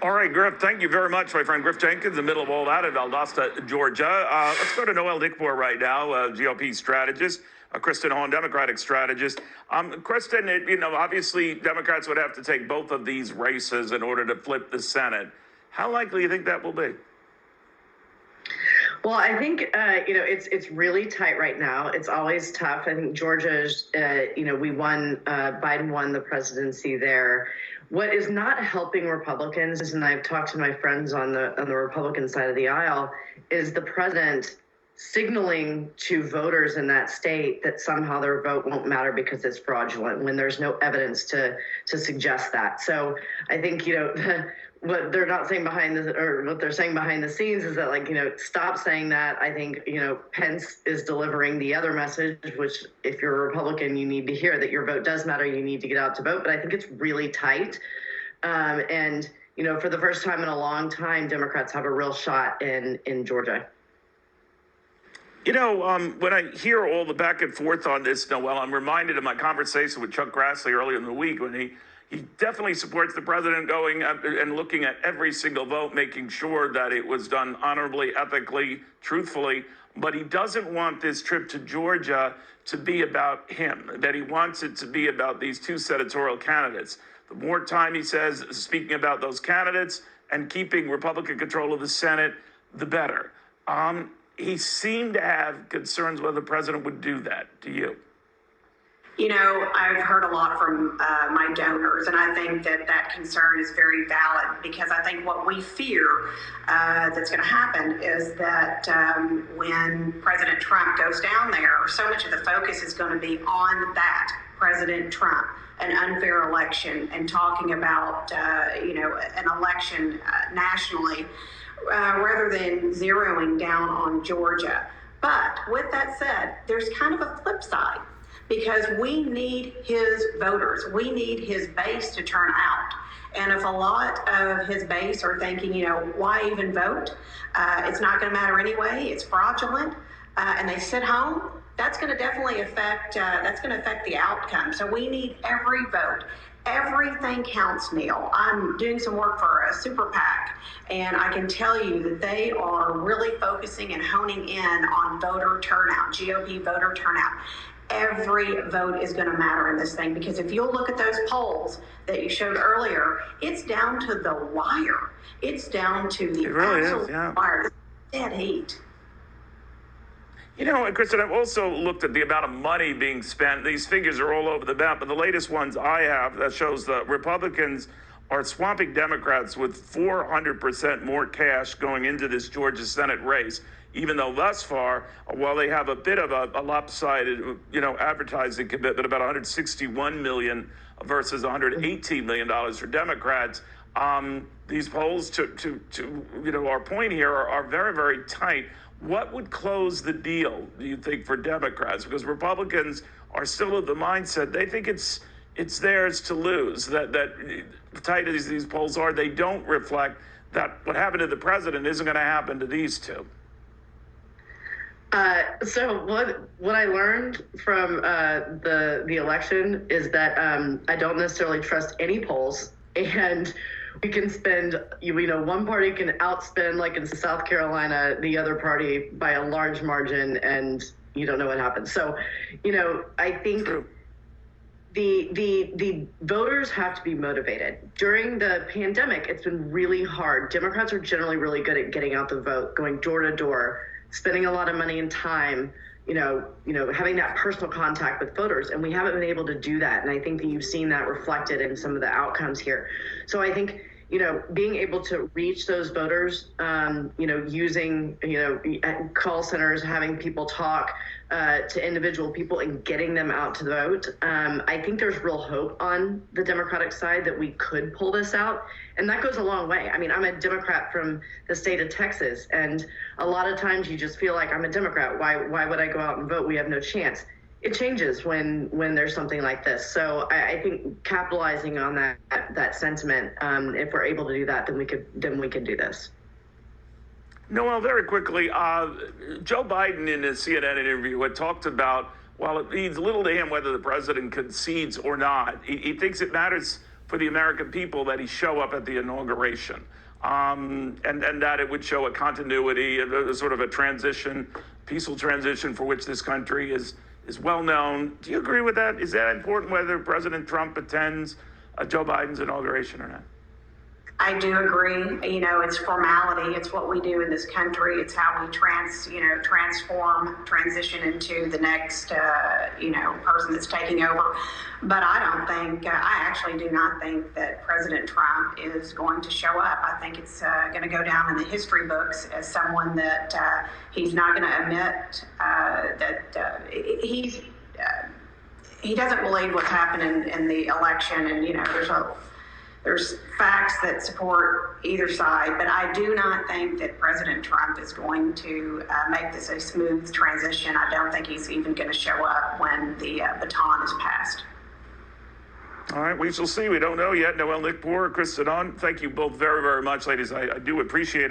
All right, Griff, thank you very much, my friend. Griff Jenkins, in the middle of all that at Valdosta, Georgia. Let's go to Noel Nikbor right now, GOP strategist, Kristen Hahn, Democratic strategist. Kristen, obviously Democrats would have to take both of these races in order to flip the Senate. How likely do you think that will be? Well, I think, it's really tight right now. It's always tough. I think Georgia's, Biden won the presidency there. What is not helping Republicans, and I've talked to my friends on the Republican side of the aisle, is the president signaling to voters in that state that somehow their vote won't matter because it's fraudulent when there's no evidence to suggest that. So I think, what they're not saying what they're saying behind the scenes is that, stop saying that. I think, Pence is delivering the other message, which if you're a Republican, you need to hear that your vote does matter. You need to get out to vote. But I think it's really tight. And for the first time in a long time, Democrats have a real shot in Georgia. When I hear all the back and forth on this, Noel, I'm reminded of my conversation with Chuck Grassley earlier in the week when he definitely supports the president going and looking at every single vote, making sure that it was done honorably, ethically, truthfully. But he doesn't want this trip to Georgia to be about him, that he wants it to be about these two senatorial candidates. The more time, he says, speaking about those candidates and keeping Republican control of the Senate, the better. He seemed to have concerns whether the president would do that. Do you? I've heard a lot from my donors, and I think that concern is very valid because I think what we fear that's going to happen is that when President Trump goes down there, so much of the focus is going to be on that, President Trump, an unfair election, and talking about, an election nationally rather than zeroing down on Georgia. But with that said, there's kind of a flip side. Because we need his voters. We need his base to turn out. And if a lot of his base are thinking, why even vote? It's not going to matter anyway. It's fraudulent. And they sit home. That's going to definitely affect the outcome. So we need every vote. Everything counts, Neil. I'm doing some work for a super PAC, and I can tell you that they are really focusing and honing in on voter turnout, GOP voter turnout. Every vote is going to matter in this thing because if you'll look at those polls that you showed earlier, it's down to the wire. It's down to the absolute wire. Dead heat. Kristen, I've also looked at the amount of money being spent. These figures are all over the map, but the latest ones I have that shows the Republicans are swamping Democrats with 400% more cash going into this Georgia Senate race, even though thus far, while they have a bit of a lopsided, advertising commitment, about $161 million versus $118 million for Democrats, these polls, to our point here, are very, very tight. What would close the deal, do you think, for Democrats? Because Republicans are still of the mindset they think it's theirs to lose. That tight as these polls are, they don't reflect that what happened to the president isn't going to happen to these two. So what I learned from the election is that I don't necessarily trust any polls, and we can spend, one party can outspend, like in South Carolina, the other party by a large margin, and you don't know what happens. So, I think the voters have to be motivated. During the pandemic, it's been really hard. Democrats are generally really good at getting out the vote, going door to door, spending a lot of money and time, having that personal contact with voters. And we haven't been able to do that. And I think that you've seen that reflected in some of the outcomes here. So I think, being able to reach those voters, using, call centers, having people talk to individual people and getting them out to vote. I think there's real hope on the Democratic side that we could pull this out. And that goes a long way. I mean, I'm a Democrat from the state of Texas, and a lot of times you just feel like I'm a Democrat. Why would I go out and vote? We have no chance. It changes when there's something like this. So I think capitalizing on that sentiment, if we're able to do that, then we can do this. Noel, very quickly, Joe Biden in his CNN interview had talked about, while it means little to him whether the president concedes or not, he thinks it matters for the American people that he show up at the inauguration. And that it would show a continuity, a sort of a transition, peaceful transition for which this country is well known. Do you agree with that? Is that important whether President Trump attends Joe Biden's inauguration or not? I do agree. You know, it's formality. It's what we do in this country. It's how we transform, transition into the next, person that's taking over. But I actually do not think that President Trump is going to show up. I think it's going to go down in the history books as someone that he's not going to admit that he doesn't believe what's happened in the election. And, you know, there's facts that support either side, but I do not think that President Trump is going to make this a smooth transition. I don't think he's even going to show up when the baton is passed. All right, we shall see. We don't know yet. Noelle Nickpour, Chris Sedon, thank you both very, very much, ladies. I do appreciate it.